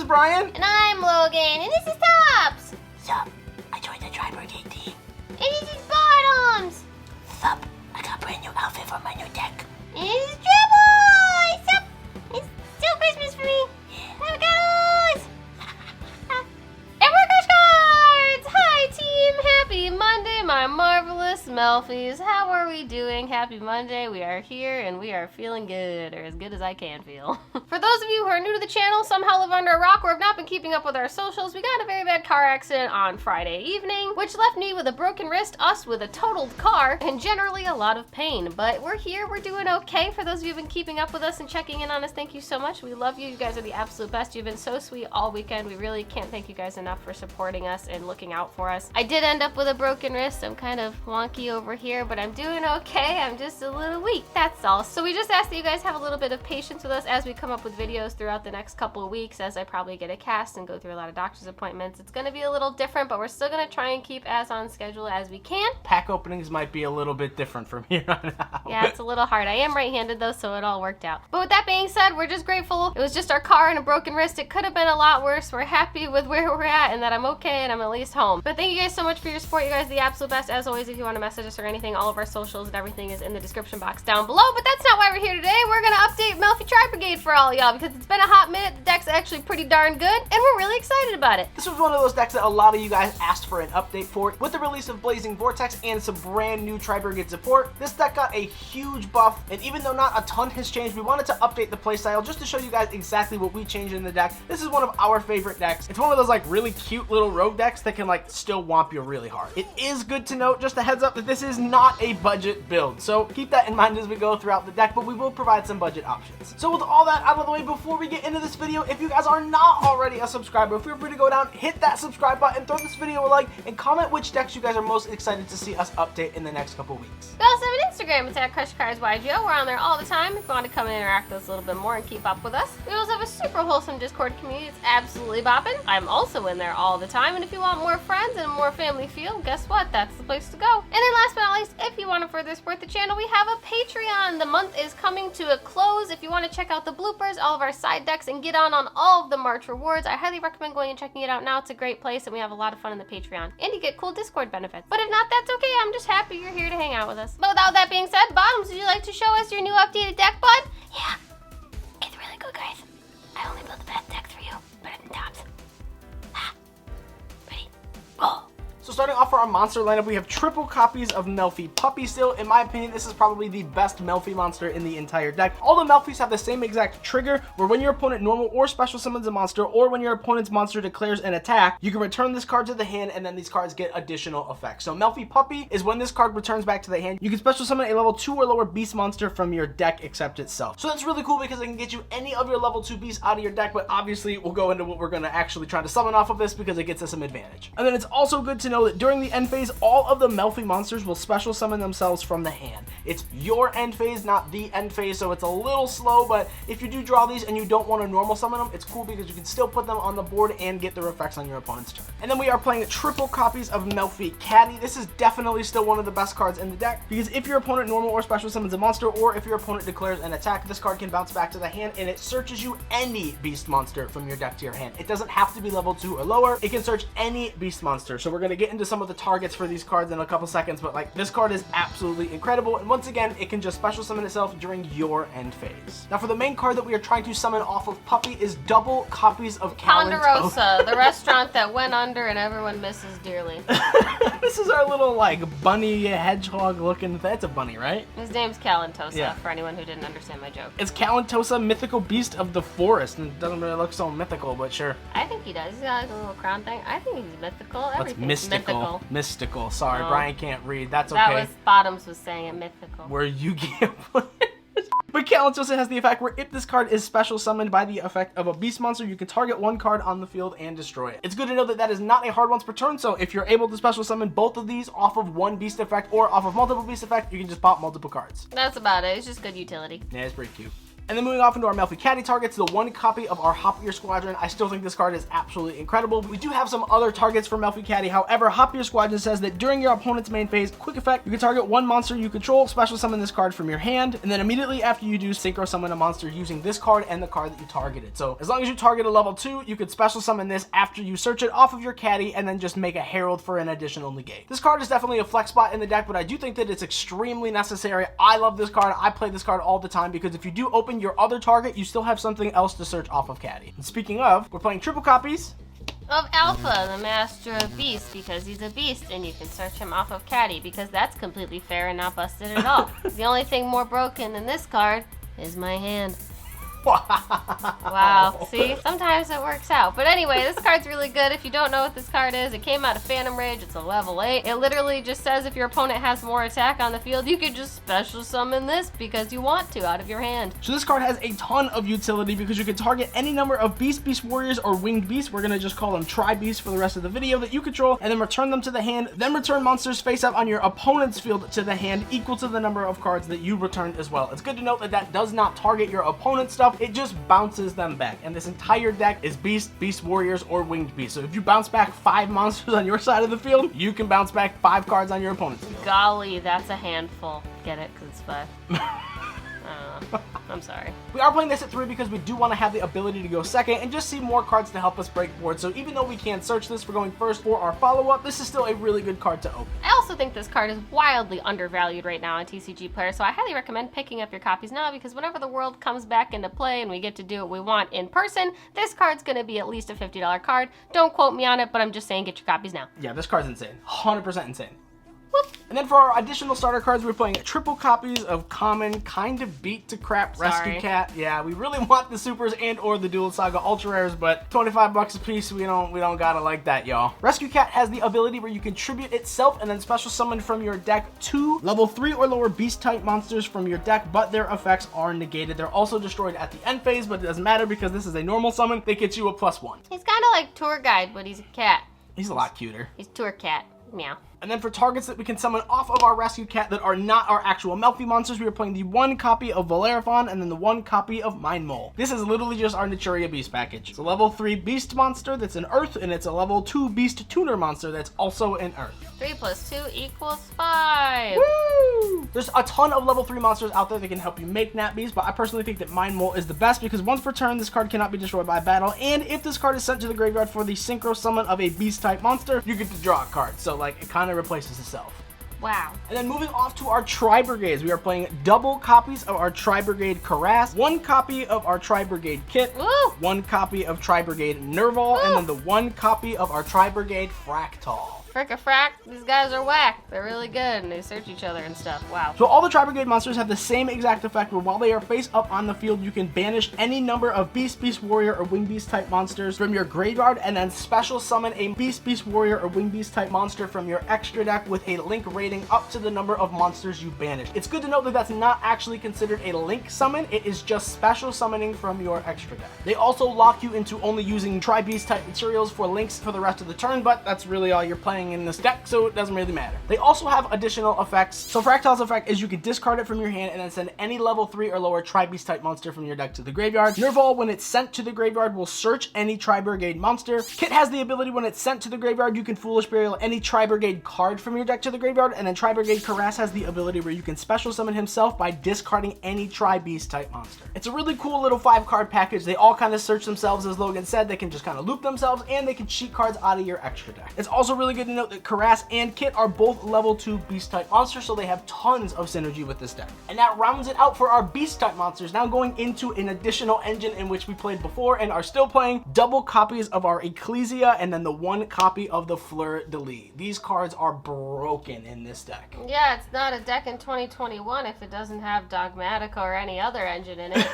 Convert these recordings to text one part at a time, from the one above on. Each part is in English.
Brian. And I'm Logan. And this is Tops. Sup, I joined the Tri-Brigade team. And this is Bottoms. Sup, I got a brand new outfit for my new deck. And this is Trouble. Sup, it's still Christmas for me. Yeah. There it goes. And we're Crush Cards. Hi, team. Happy Monday, my marvelous Melffies. How are we doing? Happy Monday. We are here and we are feeling good, or as good as I can feel. For those of you who are new to the channel, somehow live under a rock, or have not been keeping up with our socials, we got in a very bad car accident on Friday evening, which left me with a broken wrist, us with a totaled car, and generally a lot of pain. But we're here, we're doing okay. For those of you who've been keeping up with us and checking in on us, thank you so much. We love you. You guys are the absolute best. You've been so sweet all weekend. We really can't thank you guys enough for supporting us and looking out for us. I did end up with a broken wrist. I'm kind of wonky over here, but I'm doing okay. I'm just a little weak, that's all. So we just ask that you guys have a little bit of patience with us as we come up with videos throughout the next couple of weeks, as I probably get a cast and go through a lot of doctor's appointments. It's gonna be a little different, but we're still gonna try and keep as on schedule as we can. Pack openings might be a little bit different from here on out. Yeah, it's a little hard. I am right-handed though, so it all worked out. But with that being said, we're just grateful. It was just our car and a broken wrist. It could have been a lot worse. We're happy with where we're at and that I'm okay and I'm at least home. But thank you guys so much for your support. You guys are the absolute best. As always, if you want to message us or anything, all of our socials and everything is in the description box down below. But that's not why we're here today. We're gonna update Melffy Tri-Brigade for all y'all because it's been a hot minute. The deck's actually pretty darn good and we're really excited about it. This was one of those decks that a lot of you guys asked for an update for. With the release of Blazing Vortex and some brand new Tri-Brigade support, this deck got a huge buff, and even though not a ton has changed, we wanted to update the playstyle just to show you guys exactly what we changed in the deck. This is one of our favorite decks. It's one of those like really cute little rogue decks that can like still womp you really hard. It is good to note, just a heads up, that this is not a budget build, so keep that in mind as we go throughout the deck, but we will provide some budget options. So with all that out of the way, before we get into this video, if you guys are not already a subscriber, feel free to go down, hit that subscribe button, throw this video a like, and comment which decks you guys are most excited to see us update in the next couple weeks. We also have an Instagram. It's at crushcardsYGO. We're on there all the time if you want to come and interact with us a little bit more and keep up with us. We also have a super wholesome Discord community. It's absolutely bopping. I'm also in there all the time, and if you want more friends and more family feel, guess what? That's the place to go. And then last but not least, if you want to further support the channel, we have a Patreon. The month is coming to a close. If you want to check out the bloopers, all of our side decks, and get on all of the March rewards, I highly recommend going and checking it out now. It's a great place, and we have a lot of fun in the Patreon. And you get cool Discord benefits. But if not, that's okay. I'm just happy you're here to hang out with us. But without that being said, Bottoms, would you like to show us your new updated deck, bud? Yeah, it's really good, guys. I only built the best decks for you, better than Tops. Ready? Roll. So starting off for our monster lineup, we have triple copies of Melffy Puppy still. In my opinion, this is probably the best Melffy monster in the entire deck. All the Melffys have the same exact trigger, where when your opponent normal or special summons a monster, or when your opponent's monster declares an attack, you can return this card to the hand, and then these cards get additional effects. So Melffy Puppy is when this card returns back to the hand, you can special summon a level 2 or lower beast monster from your deck except itself. So that's really cool because it can get you any of your level 2 beasts out of your deck, but obviously we'll go into what we're going to actually try to summon off of this because it gets us some advantage. And then it's also good to know that during the end phase, all of the Melffy monsters will special summon themselves from the hand. It's your end phase, not the end phase, so it's a little slow, but if you do draw these and you don't want to normal summon them, it's cool because you can still put them on the board and get their effects on your opponent's turn. And then we are playing triple copies of Melffy Caddy. This is definitely still one of the best cards in the deck because if your opponent normal or special summons a monster, or if your opponent declares an attack, this card can bounce back to the hand and it searches you any beast monster from your deck to your hand. It doesn't have to be level 2 or lower. It can search any beast monster. So we're going to get into some of the targets for these cards in a couple seconds, but like this card is absolutely incredible, and once again it can just special summon itself during your end phase. Now for the main card that we are trying to summon off of Puppy is double copies of Ponderosa, the restaurant that went under and everyone misses dearly. This is our little like bunny hedgehog looking, that's a bunny, right? His name's Calantosa, Yeah. For anyone who didn't understand my joke. It's Calantosa, mythical beast of the forest, and it doesn't really look so mythical, but sure. I think he does. He's got like a little crown thing. I think he's mythical. That's Everything's mystical. mythical. Sorry, Oh. Brian can't read. That's okay. That was Bottoms was saying it, mythical. Where you get But Calantosa has the effect where if this card is special summoned by the effect of a beast monster, you can target one card on the field and destroy it. It's good to know that that is not a hard once per turn, so if you're able to special summon both of these off of one beast effect or off of multiple beast effect, you can just pop multiple cards. That's about it. It's just good utility. Yeah, it's pretty cute. And then moving off into our Melffy Caddy targets, the one copy of our Hop Your Squadron. I still think this card is absolutely incredible. We do have some other targets for Melffy Caddy. However, Hop Your Squadron says that during your opponent's main phase, quick effect, you can target one monster you control, special summon this card from your hand, and then immediately after you do, synchro summon a monster using this card and the card that you targeted. So as long as you target a level 2, you could special summon this after you search it off of your caddy and then just make a Herald for an additional negate. This card is definitely a flex spot in the deck, but I do think that it's extremely necessary. I love this card. I play this card all the time because if you do open your other target, you still have something else to search off of caddy. And speaking of, we're playing triple copies of Alpha, the Master of Beasts, because he's a beast and you can search him off of caddy, because that's completely fair and not busted at all. The only thing more broken than this card is my hand. Wow, see, sometimes it works out. But anyway, this card's really good. If you don't know what this card is, it came out of Phantom Rage. It's a level 8. It literally just says if your opponent has more attack on the field, you could just special summon this because you want to out of your hand. So this card has a ton of utility because you can target any number of Beast Warriors, or Winged Beasts. We're going to just call them Tri-Beasts for the rest of the video that you control, and then return them to the hand. Then return monsters face up on your opponent's field to the hand equal to the number of cards that you returned as well. It's good to note that that does not target your opponent's stuff. It just bounces them back, and this entire deck is Beast Warriors, or Winged Beasts. So if you bounce back 5 monsters on your side of the field, you can bounce back 5 cards on your opponent's field. Golly, that's a handful. Get it? Because it's 5. I'm sorry. We are playing this at 3 because we do want to have the ability to go second and just see more cards to help us break board. So even though we can't search this for going first for our follow-up, this is still a really good card to open. I also think this card is wildly undervalued right now on TCG Player, so I highly recommend picking up your copies now, because whenever the world comes back into play and we get to do what we want in person, this card's going to be at least a $50 card. Don't quote me on it, but I'm just saying get your copies now. Yeah, this card's insane. 100% insane. Whoop. And then for our additional starter cards, we're playing triple copies of Common, kind of beat to crap Rescue Cat. Yeah, we really want the supers and or the Dual Saga Ultra Rares, but 25 bucks a piece, we don't gotta like that, y'all. Rescue Cat has the ability where you can tribute itself and then special summon from your deck 2 level 3 or lower beast type monsters from your deck, but their effects are negated. They're also destroyed at the end phase, but it doesn't matter because this is a normal summon. They get you a +1. He's kind of like Tour Guide, but he's a cat. He's a lot cuter. He's Tour Cat. Meow. And then for targets that we can summon off of our Rescue Cat that are not our actual Melffy monsters, we are playing the 1 copy of Valeraphon and then the 1 copy of Mind Mole. This is literally just our Naturia Beast package. It's a level 3 Beast monster that's an Earth, and it's a level 2 Beast Tuner monster that's also an Earth. 3 + 2 = 5. Woo! There's a ton of level 3 monsters out there that can help you make Nat Beast, but I personally think that Mind Mole is the best because once per turn, this card cannot be destroyed by battle, and if this card is sent to the graveyard for the synchro summon of a Beast type monster, you get to draw a card. So like, it kind of replaces itself. Wow. And then moving off to our Tri-Brigades, we are playing double copies of our Tri-Brigade Karass, 1 copy of our Tri-Brigade Kit, Woo! 1 copy of Tri-Brigade Nerval, Woo! and then the 1 copy of our Tri-Brigade Fractal. Frick-a-frack, these guys are whack. They're really good and they search each other and stuff. Wow. So all the Tri-Brigade monsters have the same exact effect where while they are face up on the field, you can banish any number of Beast Warrior, or Wing Beast type monsters from your graveyard and then special summon a Beast Warrior or Wing Beast type monster from your extra deck with a link rating up to the number of monsters you banish. It's good to note that that's not actually considered a link summon. It is just special summoning from your extra deck. They also lock you into only using Tri-Beast type materials for links for the rest of the turn, but that's really all you're playing in this deck, so it doesn't really matter. They also have additional effects. So Fractal's effect is you can discard it from your hand and then send any level 3 or lower Tri-Beast type monster from your deck to the graveyard. Nerval, when it's sent to the graveyard, will search any Tri-Brigade monster. Kit has the ability when it's sent to the graveyard, you can Foolish Burial any Tri-Brigade card from your deck to the graveyard, and then Tri-Brigade Karass has the ability where you can special summon himself by discarding any Tri-Beast type monster. It's a really cool little 5-card package. They all kind of search themselves, as Logan said. They can just kind of loop themselves, and they can cheat cards out of your extra deck. It's also really good to note that Karass and Kit are both level 2 Beast type monsters, so they have tons of synergy with this deck. And that rounds it out for our Beast type monsters. Now going into an additional engine in which we played before and are still playing, double copies of our Ecclesia and then the 1 copy of the Fleur de Lis. These cards are broken in this deck. Yeah, it's not a deck in 2021 if it doesn't have Dogmatica or any other engine in it.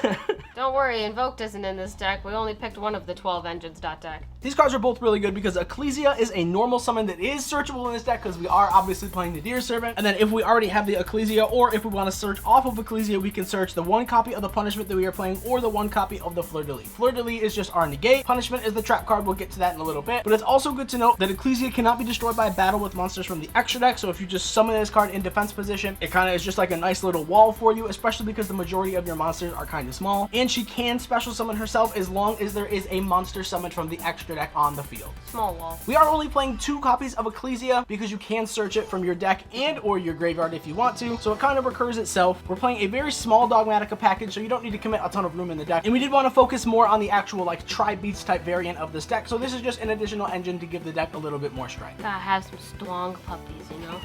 Don't worry, Invoked isn't in this deck. We only picked one of the 12 engines. Deck. These cards are both really good because Ecclesia is a normal summon that is searchable in this deck because we are obviously playing the Deer Servant. And then if we already have the Ecclesia, or if we want to search off of Ecclesia, we can search the one copy of the Punishment that we are playing or the one copy of the Fleur-de-Lis. Fleur-de-Lis is just our negate. Punishment is the trap card. We'll get to that in a little bit. But it's also good to note that Ecclesia cannot be destroyed by battle with monsters from the extra deck. So if you just summon this card in defense position, it kind of is just like a nice little wall for you, especially because the majority of your monsters are kind of small. And she can special summon herself as long as there is a monster summoned from the extra deck on the field. Small wall. We are only playing 2 copies of Ecclesia because you can search it from your deck and or your graveyard if you want to, so it kind of recurs itself. We're playing a very small Dogmatica package, so you don't need to commit a ton of room in the deck. And we did want to focus more on the actual like Tri-Beast type variant of this deck, so this is just an additional engine to give the deck a little bit more strength. Gotta have some strong puppies, you know?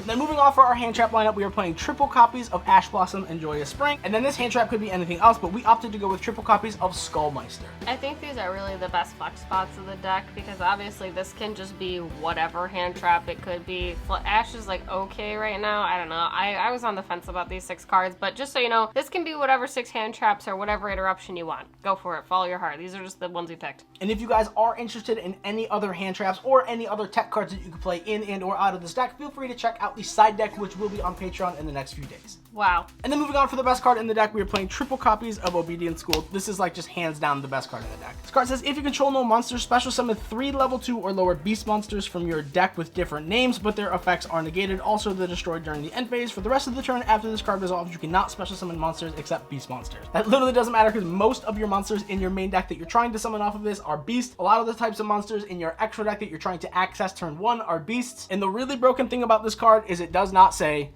Then moving on for our hand trap lineup, we are playing triple copies of Ash Blossom and Joyous Spring. And then this hand trap could be anything else, but we opted to go with triple copies of Skullmeister. I think these are really the best flex spots of the deck because obviously this can just be whatever hand trap it could be. Ash is like okay right now. I don't know. I was on the fence about these 6 cards, but just so you know, this can be whatever 6 hand traps or whatever interruption you want. Go for it. Follow your heart. These are just the ones we picked. And if you guys are interested in any other hand traps or any other tech cards that you can play in and or out of this deck, feel free to check out the side deck, which will be on Patreon in the next few days. Wow. And then moving on for the best card in the deck, we are playing triple copies of Obedient School. This is like just hands down the best card in the deck. This card says, if you control no monsters, special summon 3 level 2 or lower beast monsters from your deck with different names, but their effects are negated. Also, they're destroyed during the end phase. For the rest of the turn after this card resolves, you cannot special summon monsters except beast monsters. That literally doesn't matter because most of your monsters in your main deck that you're trying to summon off of this are beasts. A lot of the types of monsters in your extra deck that you're trying to access turn 1 are beasts. And the really broken thing about this card is it does not say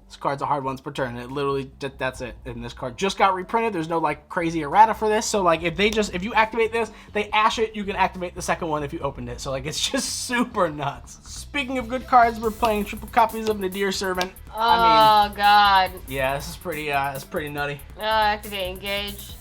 this card's a hard once per turn. It literally, that's it. And this card just got reprinted. There's no like crazy errata for this. So like if you activate this, they ash it, you can activate the second one if you opened it. So like it's just super nuts. Speaking of good cards, we're playing triple copies of the Deer Servant. Oh god. Yeah, this is pretty nutty. Activate engage.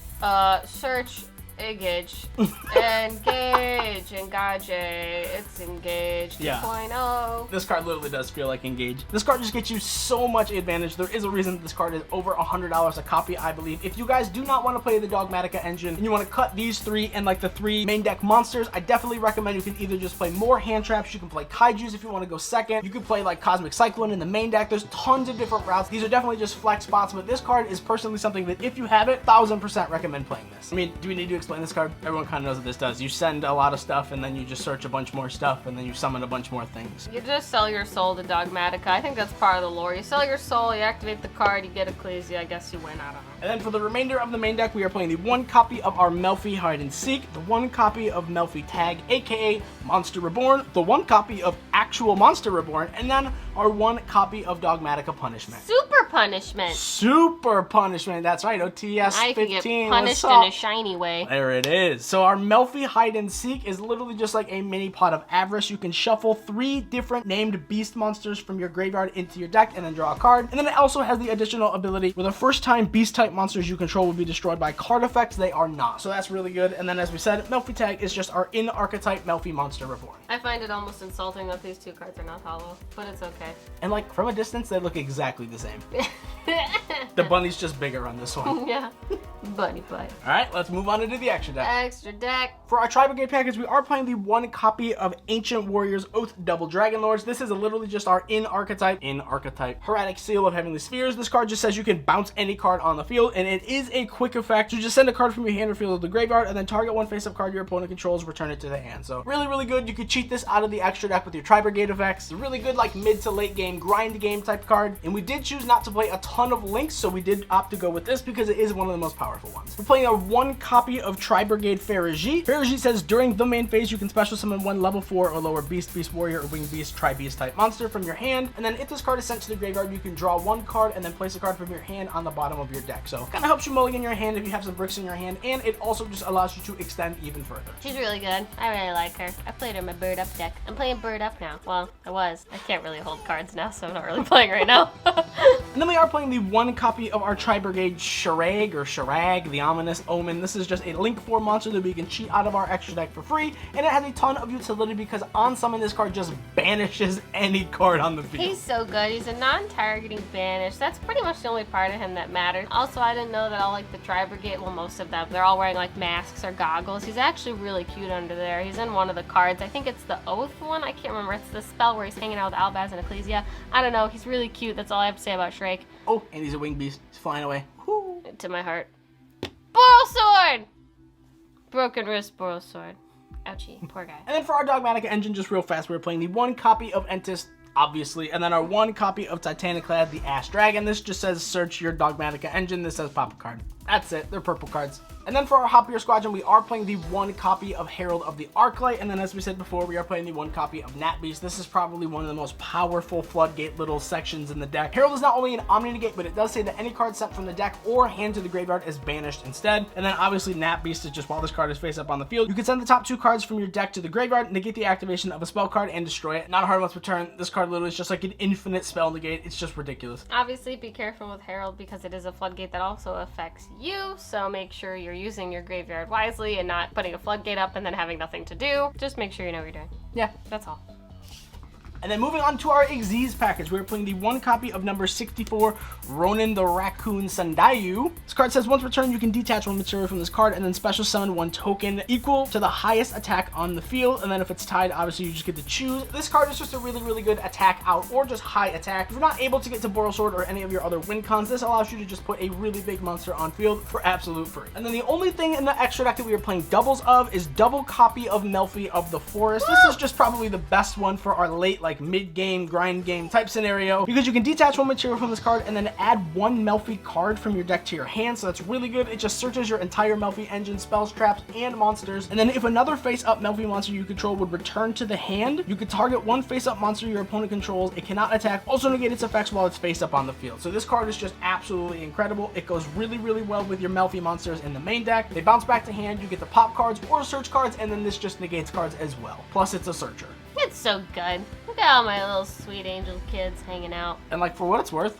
Search. Engage. Engage. Engage. It's engaged. Yeah. 2.0. This card literally does feel like engage. This card just gets you so much advantage. There is a reason that this card is over $100 a copy, I believe. If you guys do not want to play the Dogmatica engine and you want to cut these 3 and like the 3 main deck monsters, I definitely recommend you can either just play more hand traps. You can play Kaijus if you want to go second. You can play like Cosmic Cyclone in the main deck. There's tons of different routes. These are definitely just flex spots, but this card is personally something that if you have it, 1000% recommend playing this. I mean, do we need to explain this card? Everyone kind of knows what this does. You send a lot of stuff and then you just search a bunch more stuff and then you summon a bunch more things. You just sell your soul to Dogmatica. I think that's part of the lore. You sell your soul, you activate the card, you get Ecclesia. I guess you win. I don't know. And then for the remainder of the main deck, we are playing the 1 copy of our Melffy Hide and Seek, the 1 copy of Melffy Tag, aka Monster Reborn, the 1 copy of actual Monster Reborn, and then our 1 copy of Dogmatica Punishment. Super punishment. Super punishment. That's right. OTS 15. I can get punished in a shiny way. There it is. So our Melffy Hide and Seek is literally just like a mini pot of Avarice. You can shuffle 3 different named beast monsters from your graveyard into your deck and then draw a card. And then it also has the additional ability where the first time beast type monsters you control will be destroyed by card effects. They are not. So that's really good. And then as we said, Melffy Tag is just our in archetype Melffy Monster Reborn. I find it almost insulting that these 2 cards are not hollow, but it's okay. And like from a distance, they look exactly the same. The bunny's just bigger on this one. Yeah. Bunny butt. Alright, let's move on into the extra deck. Extra deck. For our Tri-Brigade package, we are playing the 1 copy of Ancient Warriors Oath Double Dragon Lords. This is literally just our in archetype Hieratic Seal of Heavenly Spheres. This card just says you can bounce any card on the field, and it is a quick effect. You just send a card from your hand or field to the graveyard, and then target 1 face-up card your opponent controls, return it to the hand. So really, really good. You could cheat this out of the extra deck with your Tri-Brigade effects. It's a really good like mid to late game grind game type card, and we did choose not to play a ton of links, so we did opt to go with this because it is one of the most powerful ones. We're playing a 1 copy of Tri-Brigade Ferragit. Ferragit says during the main phase you can special summon 1 level 4 or lower beast, beast warrior, or winged beast, tri-beast type monster from your hand, and then if this card is sent to the graveyard, you can draw 1 card and then place a card from your hand on the bottom of your deck. So kind of helps you mulligan your hand if you have some bricks in your hand, and it also just allows you to extend even further. She's really good. I really like her. I played her in my Bird Up deck. I'm playing Bird Up now. Well, I was. I can't really hold cards now, so I'm not really playing right now. And then we are playing the 1 copy of our Tri-Brigade Sharag, the Ominous Omen. This is just a Link 4 monster that we can cheat out of our extra deck for free, and it has a ton of utility because on summon this card just banishes any card on the field. He's so good. He's a non-targeting banish. That's pretty much the only part of him that matters. Also, I didn't know that all like the Tri-Brigade, well, most of them, they're all wearing like masks or goggles. He's actually really cute under there. He's in one of the cards. I think it's the Oath one. I can't remember. It's the spell where he's hanging out with Albaz and Ecclesia. I don't know. He's really cute. That's all I have to say about Shrek. Oh, and he's a winged beast. He's flying away. Woo. To my heart. Boral Sword! Broken wrist, Boral Sword. Ouchie. Poor guy. And then for our Dogmatica engine, just real fast, we're playing the 1 copy of Entis, obviously, and then our 1 copy of Titaniclad, the Ash Dragon. This just says search your Dogmatica engine. This says pop a card. That's it. They're purple cards. And then for our Hoppier Squadron, we are playing the 1 copy of Herald of the Arclight, and then as we said before, we are playing the 1 copy of Nat Beast. This is probably one of the most powerful floodgate little sections in the deck. Herald is not only an Omni Negate, but it does say that any card sent from the deck or hand to the graveyard is banished instead. And then obviously Nat Beast is just while this card is face up on the field, you can send the top 2 cards from your deck to the graveyard, negate the activation of a spell card, and destroy it. Not a hard one to return. This card literally is just like an infinite spell negate. It's just ridiculous. Obviously, be careful with Herald because it is a floodgate that also affects you, so make sure you're using your graveyard wisely and not putting a floodgate up and then having nothing to do. Just make sure you know what you're doing. Yeah. That's all. And then moving on to our Xyz package, we're playing the 1 copy of number 64, Ronin the Raccoon Sandayu. This card says once per turn, you can detach 1 material from this card and then special summon 1 token equal to the highest attack on the field. And then if it's tied, obviously you just get to choose. This card is just a really, really good attack out or just high attack. If you're not able to get to Boral Sword or any of your other win cons, this allows you to just put a really big monster on field for absolute free. And then the only thing in the extra deck that we are playing doubles of is double copy of Melffy of the Forest. This is just probably the best one for our late, like mid-game, grind game type scenario because you can detach 1 material from this card and then add 1 Melffy card from your deck to your hand, so that's really good. It just searches your entire Melffy engine, spells, traps, and monsters, and then if another face-up Melffy monster you control would return to the hand, you could target 1 face-up monster your opponent controls. It cannot attack, also negate its effects while it's face-up on the field. So this card is just absolutely incredible. It goes really, really well with your Melffy monsters in the main deck. They bounce back to hand, you get the pop cards or search cards, and then this just negates cards as well. Plus it's a searcher. It's so good. Look at all my little sweet angel kids hanging out. And like for what it's worth,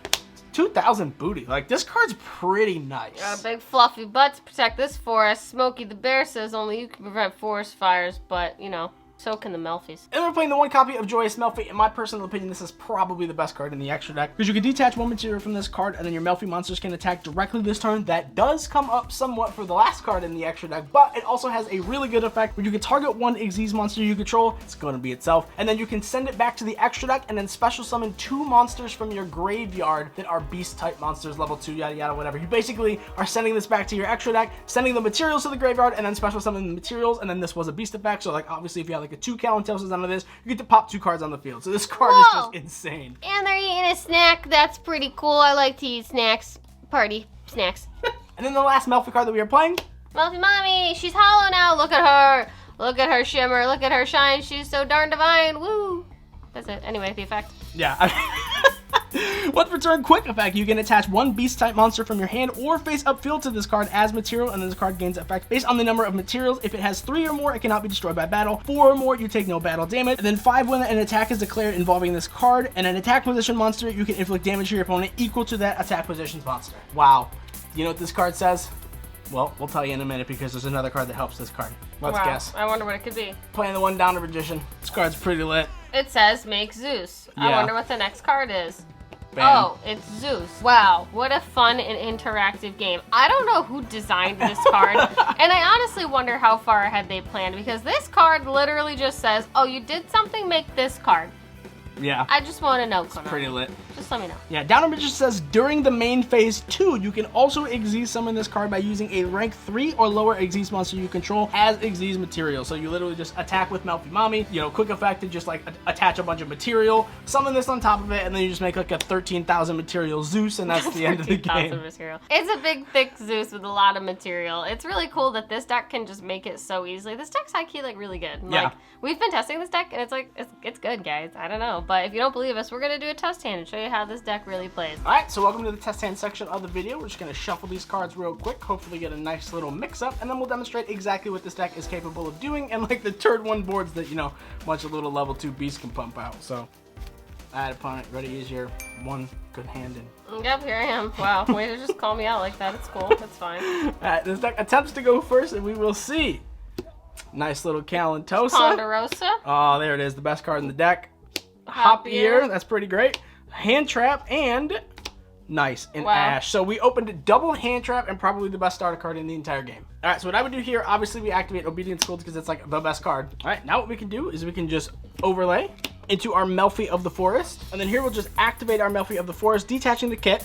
2,000 booty. Like this card's pretty nice. Got a big fluffy butt to protect this forest. Smokey the Bear says only you can prevent forest fires, but you know, so can the Melffys. And we're playing the 1 copy of Joyous Melffy. In my personal opinion, this is probably the best card in the extra deck because you can detach 1 material from this card and then your Melffy monsters can attack directly this turn. That does come up somewhat for the last card in the extra deck, but it also has a really good effect where you can target 1 Xyz monster you control. It's going to be itself. And then you can send it back to the extra deck and then special summon 2 monsters from your graveyard that are beast type monsters, level 2, yada yada, whatever. You basically are sending this back to your extra deck, sending the materials to the graveyard, and then special summoning the materials, and then this was a beast effect. So like obviously if you have like a 2 Calentosis out of this, you get to pop 2 cards on the field. So this card is just insane. And they're eating a snack. That's pretty cool. I like to eat snacks. Party snacks. And then the last Melffy card that we are playing. Melffy Mommy, she's hollow now. Look at her. Look at her shimmer. Look at her shine. She's so darn divine. Woo. That's it. Anyway, the effect. Yeah. Once per turn, quick effect, you can attach 1 beast type monster from your hand or face up field to this card as material, and then this card gains effect based on the number of materials. If it has 3 or more, it cannot be destroyed by battle. 4 or more, you take no battle damage. And then 5, when an attack is declared involving this card and an attack position monster, you can inflict damage to your opponent equal to that attack position monster. Wow. You know what this card says? Well, we'll tell you in a minute because there's another card that helps this card. Let's guess. I wonder what it could be. Playing the 1 Downer Magician. This card's pretty lit. It says make Zeus. I Yeah. wonder what the next card is. Bam. Oh, it's Zeus. Wow, what a fun and interactive game. I don't know who designed this card, and I honestly wonder how far ahead they planned because this card literally just says, oh, you did something, make this card. Yeah. I just want to know, Konami. Pretty lit. Just let me know. Yeah, Downer Magician says during the main phase 2, you can also Xyz summon this card by using a rank 3 or lower Xyz monster you control as Xyz material. So you literally just attack with Melffy Mommy, you know, quick effect to just like attach a bunch of material, summon this on top of it, and then you just make like a 13,000 material Zeus, and that's the end of the game. Material. It's a big, thick Zeus with a lot of material. It's really cool that this deck can just make it so easily. This deck's high-key like really good. Yeah. Like, we've been testing this deck, and it's like, it's good, guys. I don't know. But if you don't believe us, we're going to do a test hand and show you how this deck really plays. Alright, so welcome to the test hand section of the video. We're just going to shuffle these cards real quick, hopefully get a nice little mix-up, and then we'll demonstrate exactly what this deck is capable of doing, and like the turn 1 boards that, you know, a bunch of little level 2 beasts can pump out. So, Alright, opponent, ready to use your one good hand and... Yep, here I am. Wow, way to just call me out like that. It's cool. That's fine. Alright, this deck attempts to go first, and we will see. Nice little Calentosa. Ponderosa. Oh, there it is. The best card in the deck. Hop Ear. That's pretty great. Hand Trap and... Nice, and wow. Ash. So we opened a double Hand Trap and probably the best starter card in the entire game. All right, so what I would do here, obviously we activate Obedient School because it's like the best card. All right, now what we can do is we can just overlay into our Melffy of the Forest. And then here we'll just activate our Melffy of the Forest, detaching the kit.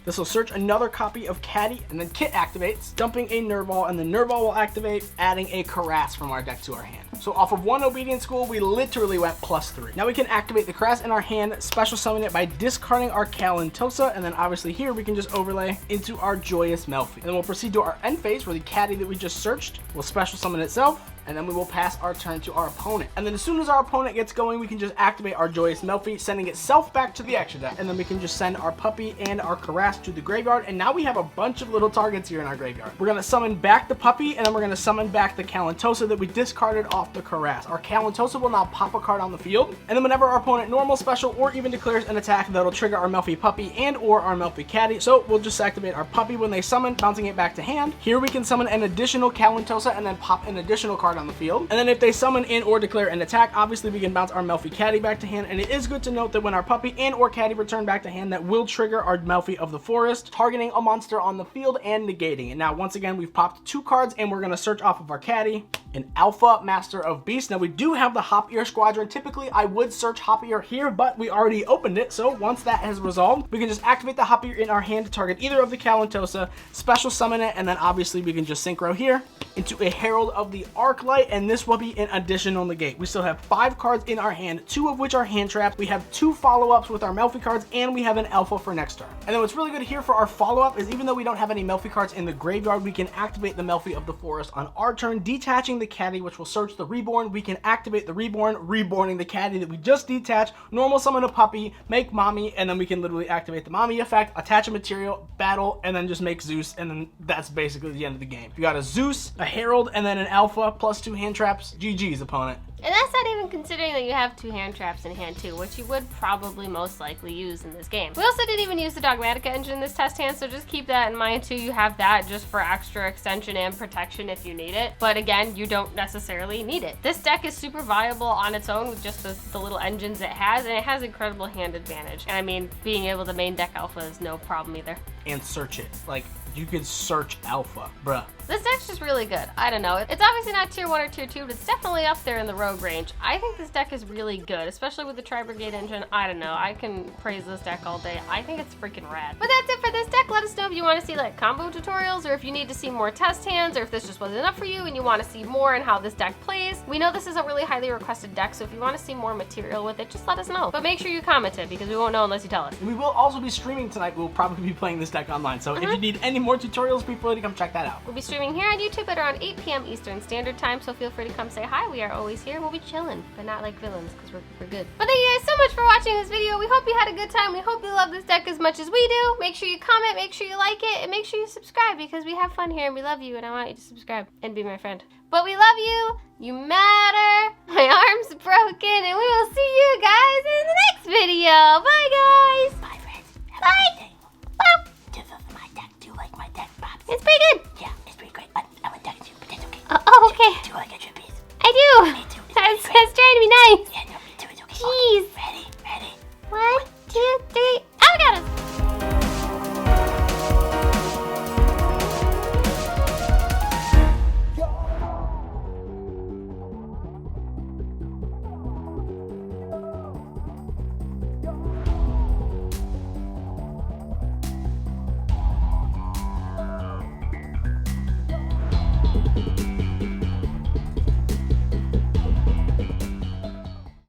This will search another copy of Caddy, and then Kit activates, dumping a Nervall, and the Nervall will activate, adding a Caress from our deck to our hand. So off of one Obedient School, we literally went +3. Now we can activate the Caress in our hand, special summon it by discarding our Calentosa, and then obviously here we can just overlay into our Joyous Melffy. And then we'll proceed to our end phase where the Caddy that we just searched will special summon itself, and then we will pass our turn to our opponent. And then as soon as our opponent gets going, we can just activate our Joyous Melffy, sending itself back to the extra deck. And then we can just send our Puppy and our Caress to the graveyard. And now we have a bunch of little targets here in our graveyard. We're gonna summon back the Puppy, and then we're gonna summon back the Calentosa that we discarded off the Caress. Our Calentosa will now pop a card on the field. And then whenever our opponent normal, special, or even declares an attack, that'll trigger our Melffy Puppy and or our Melffy Caddy. So we'll just activate our Puppy when they summon, bouncing it back to hand. Here we can summon an additional Calentosa and then pop an additional card on the field. And then if they summon in or declare an attack, obviously we can bounce our Melffy Caddy back to hand. And it is good to note that when our Puppy and or Caddy return back to hand, that will trigger our Melffy of the Forest, targeting a monster on the field and negating it. Now, once again, we've popped 2 cards, and we're going to search off of our Caddy an Alpha Master of Beasts. Now, we do have the Hop Ear Squadron. Typically, I would search Hop Ear here, but we already opened it. So once that has resolved, we can just activate the Hop Ear in our hand to target either of the Calentosa, special summon it, and then obviously we can just synchro here into a Herald of the Arclight, and this will be an additional negate. We still have 5 cards in our hand, 2 of which are hand traps. We have 2 follow-ups with our Melffy cards, and we have an Alpha for next turn. And then what's really good here for our follow-up is even though we don't have any Melffy cards in the graveyard, we can activate the Melffy of the Forest on our turn, detaching the Caddy, which will search the Reborn. We can activate the Reborn, reborning the Caddy that we just detached, normal summon a Puppy, make Mommy, and then we can literally activate the Mommy effect, attach a material, battle, and then just make Zeus, and then that's basically the end of the game. You got a Zeus, a Herald, and then an Alpha, plus 2 hand traps. GG's, opponent. And that's not even considering that you have 2 hand traps in hand too, which you would probably most likely use in this game. We also didn't even use the Dogmatica engine in this test hand, so just keep that in mind too. You have that just for extra extension and protection if you need it. But again, you don't necessarily need it. This deck is super viable on its own with just the little engines it has, and it has incredible hand advantage. And I mean, being able to main deck Alpha is no problem either. And search it. Like, you could search Alpha, bruh. This deck's just really good. I don't know. It's obviously not tier 1 or tier 2, but it's definitely up there in the rogue range. I think this deck is really good, especially with the Tri-Brigade engine. I don't know. I can praise this deck all day. I think it's freaking rad. But that's it for this deck. Let us know if you want to see like combo tutorials, or if you need to see more test hands, or if this just wasn't enough for you and you want to see more and how this deck plays. We know this is a really highly requested deck, so if you want to see more material with it, just let us know. But make sure you comment it, because we won't know unless you tell us. And we will also be streaming tonight. We'll probably be playing this deck online. So if you need any more tutorials, be free to come check that out. We'll be streaming here on YouTube at around 8 p.m. Eastern Standard Time, so feel free to come say hi. We are always here. We'll be chilling, but not like villains, because we're good. But thank you guys so much for watching this video. We hope you had a good time. We hope you love this deck as much as we do. Make sure you comment, make sure you like it, and make sure you subscribe, because we have fun here and we love you, and I want you to subscribe and be my friend. But we love you. You matter. My arm's broken, and we will see you guys in the next video. Bye, guys. Bye, friends. Have Bye. a good day. Bye. This is my deck. Do you like my deck, Pops? It's pretty good. Yeah, it's pretty great. I'm a deck too, but that's okay. Oh, okay. Do you like a trapeze? I do. Me too. I was trying to be nice.